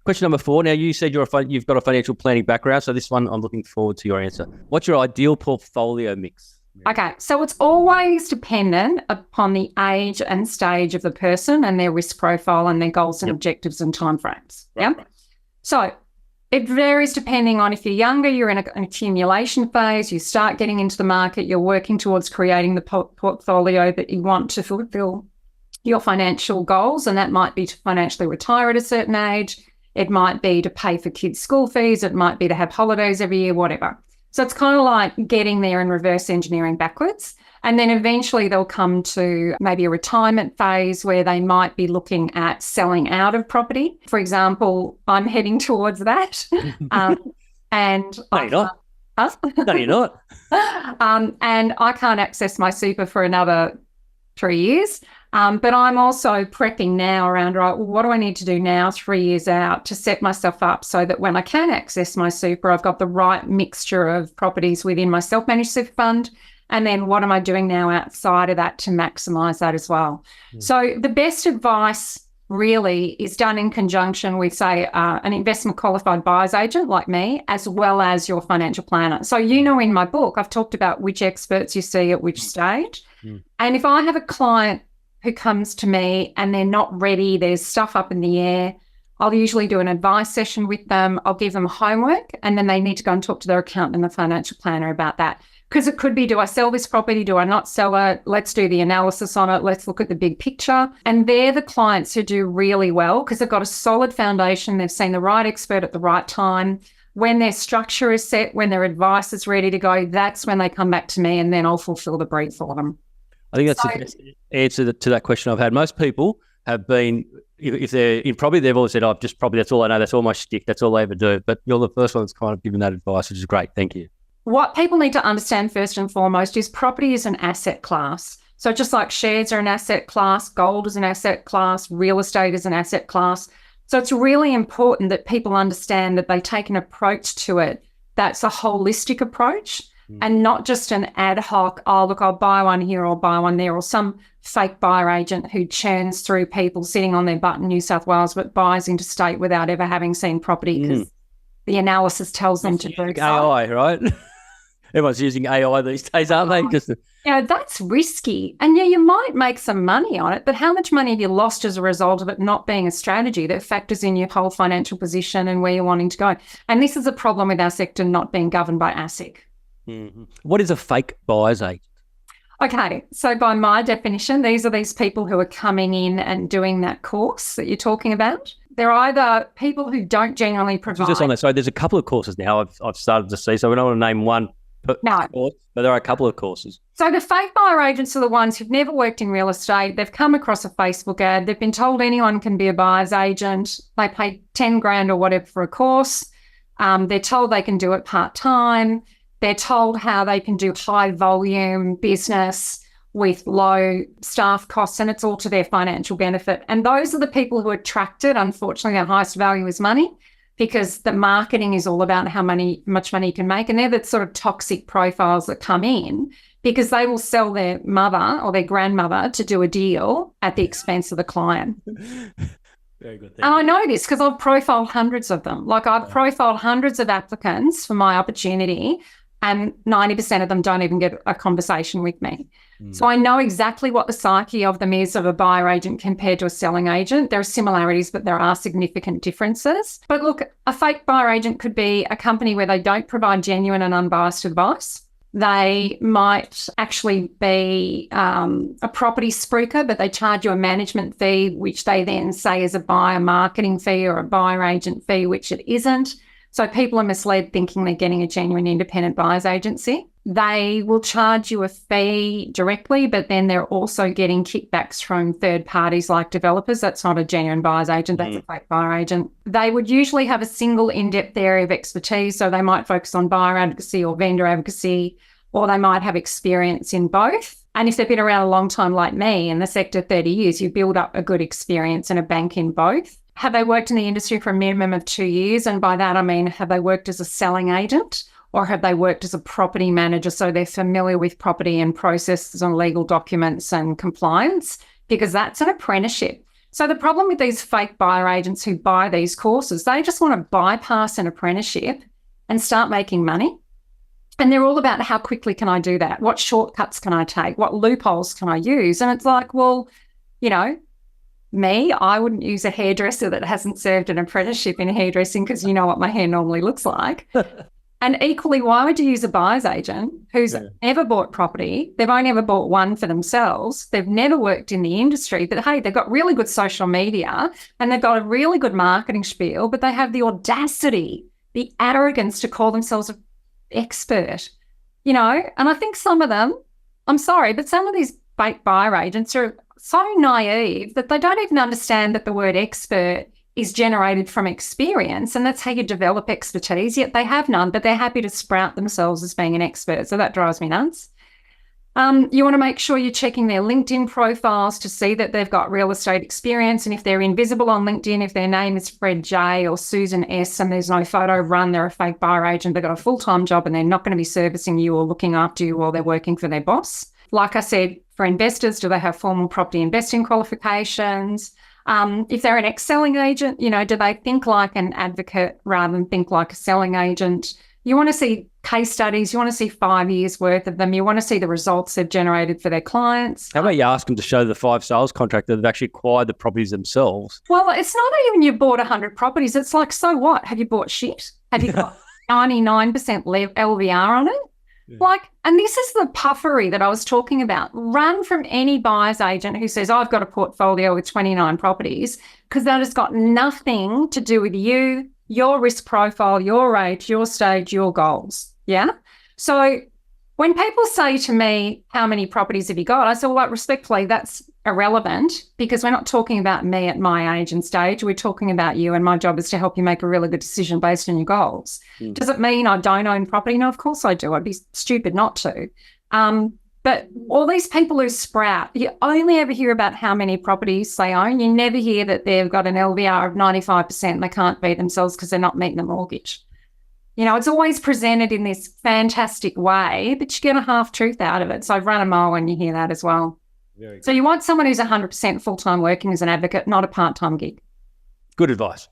Question number 4. Now, you said you've got a financial planning background, so this one I'm looking forward to your answer. What's your ideal portfolio mix? Okay, so it's always dependent upon the age and stage of the person and their risk profile and their goals and objectives and timeframes. Right. So it varies depending on if you're younger, you're in an accumulation phase, you start getting into the market, you're working towards creating the portfolio that you want to fulfill your financial goals, and that might be to financially retire at a certain age. It might be to pay for kids' school fees. It might be to have holidays every year, whatever. So it's kind of like getting there and reverse engineering backwards. And then eventually they'll come to maybe a retirement phase where they might be looking at selling out of property. For example, I'm heading towards that. And No, you're not. Huh? No, you're not. And I can't access my super for another 3 years. But I'm also prepping now around, right, well, what do I need to do now 3 years out to set myself up so that when I can access my super, I've got the right mixture of properties within my self-managed super fund. And then what am I doing now outside of that to maximise that as well? So the best advice really is done in conjunction with, say, an investment qualified buyer's agent like me, as well as your financial planner. So, in my book, I've talked about which experts you see at which stage. And if I have a client who comes to me and they're not ready, there's stuff up in the air, I'll usually do an advice session with them. I'll give them homework, and then they need to go and talk to their accountant and the financial planner about that. Because it could be, do I sell this property? Do I not sell it? Let's do the analysis on it. Let's look at the big picture. And they're the clients who do really well because they've got a solid foundation. They've seen the right expert at the right time. When their structure is set, when their advice is ready to go, that's when they come back to me, and then I'll fulfill the brief for them. I think that's the best answer to that question I've had. Most people have been, if they're in property, they've always said, oh, just property, that's all I know, that's all my shtick, that's all I ever do. But you're the first one that's kind of given that advice, which is great. Thank you. What people need to understand first and foremost is property is an asset class. So just like shares are an asset class, gold is an asset class, real estate is an asset class. So it's really important that people understand that they take an approach to it that's a holistic approach and not just an ad hoc, oh, look, I'll buy one here or buy one there, or some fake buyer agent who churns through people sitting on their butt in New South Wales but buys interstate without ever having seen property because the analysis tells them to do so. AI, right? Everyone's using AI these days, aren't they? Just that's risky. And you might make some money on it, but how much money have you lost as a result of it not being a strategy that factors in your whole financial position and where you're wanting to go? And this is a problem with our sector not being governed by ASIC. What is a fake buyer's agent? Okay, so by my definition, these are these people who are coming in and doing that course that you're talking about. They're either people who don't genuinely provide... Just on that, so there's a couple of courses now I've started to see, so we don't want to name one course, but there are a couple of courses. So the fake buyer agents are the ones who've never worked in real estate. They've come across a Facebook ad. They've been told anyone can be a buyer's agent. They pay 10 grand or whatever for a course. They're told they can do it part-time. They're told how they can do high volume business with low staff costs, and it's all to their financial benefit. And those are the people who are attracted. Unfortunately, their highest value is money because the marketing is all about how much money you can make. And they're the sort of toxic profiles that come in because they will sell their mother or their grandmother to do a deal at the expense of the client. Very good. And I know this because I've profiled hundreds of them. Like I've profiled hundreds of applicants for my opportunity, and 90% of them don't even get a conversation with me. So I know exactly what the psyche of them is of a buyer agent compared to a selling agent. There are similarities, but there are significant differences. But look, a fake buyer agent could be a company where they don't provide genuine and unbiased advice. They might actually be a property spruiker, but they charge you a management fee, which they then say is a buyer marketing fee or a buyer agent fee, which it isn't. So people are misled thinking they're getting a genuine independent buyer's agency. They will charge you a fee directly, but then they're also getting kickbacks from third parties like developers. That's not a genuine buyer's agent, that's a fake buyer agent. They would usually have a single in-depth area of expertise, so they might focus on buyer advocacy or vendor advocacy, or they might have experience in both. And if they've been around a long time like me in the sector, 30 years, you build up a good experience and a bank in both. Have they worked in the industry for a minimum of 2 years? And by that, I mean, have they worked as a selling agent or have they worked as a property manager? So they're familiar with property and processes and legal documents and compliance, because that's an apprenticeship. So the problem with these fake buyer agents who buy these courses, they just want to bypass an apprenticeship and start making money. And they're all about how quickly can I do that? What shortcuts can I take? What loopholes can I use? And it's like, well, you know, I wouldn't use a hairdresser that hasn't served an apprenticeship in hairdressing because you know what my hair normally looks like. And equally, why would you use a buyer's agent who's never bought property? They've only ever bought one for themselves. They've never worked in the industry, but hey, they've got really good social media and they've got a really good marketing spiel, but they have the audacity, the arrogance to call themselves an expert, you know? And I think some of them, I'm sorry, but some of these fake buyer agents are so naive that they don't even understand that the word expert is generated from experience, and that's how you develop expertise, yet they have none, but they're happy to sprout themselves as being an expert. So that drives me nuts. You want to make sure you're checking their LinkedIn profiles to see that they've got real estate experience, and if they're invisible on LinkedIn, if their name is Fred J or Susan S and there's no photo run, they're a fake buyer agent, they've got a full-time job and they're not going to be servicing you or looking after you while they're working for their boss. Like I said, for investors, do they have formal property investing qualifications? If they're an ex-selling agent, you know, do they think like an advocate rather than think like a selling agent? You want to see case studies. You want to see 5 years worth of them. You want to see the results they've generated for their clients. How about you ask them to show the 5 sales contract that they've actually acquired the properties themselves? Well, it's not even you bought 100 properties. It's like, so what? Have you bought shit? Have you got 99% LVR on it? Yeah. Like, and this is the puffery that I was talking about. Run from any buyer's agent who says, I've got a portfolio with 29 properties, because that has got nothing to do with you, your risk profile, your age, your stage, your goals. Yeah. So when people say to me, how many properties have you got? I say, well, like, respectfully, that's irrelevant, because we're not talking about me at my age and stage. We're talking about you, and my job is to help you make a really good decision based on your goals. Does it mean I don't own property? No, of course I do. I'd be stupid not to. But all these people who sprout, you only ever hear about how many properties they own. You never hear that they've got an LVR of 95% and they can't beat themselves because they're not meeting the mortgage. You know, it's always presented in this fantastic way, but you get a half truth out of it. So I've run a mile when you hear that as well. So you want someone who's 100% full-time working as an advocate, not a part-time gig. Good advice.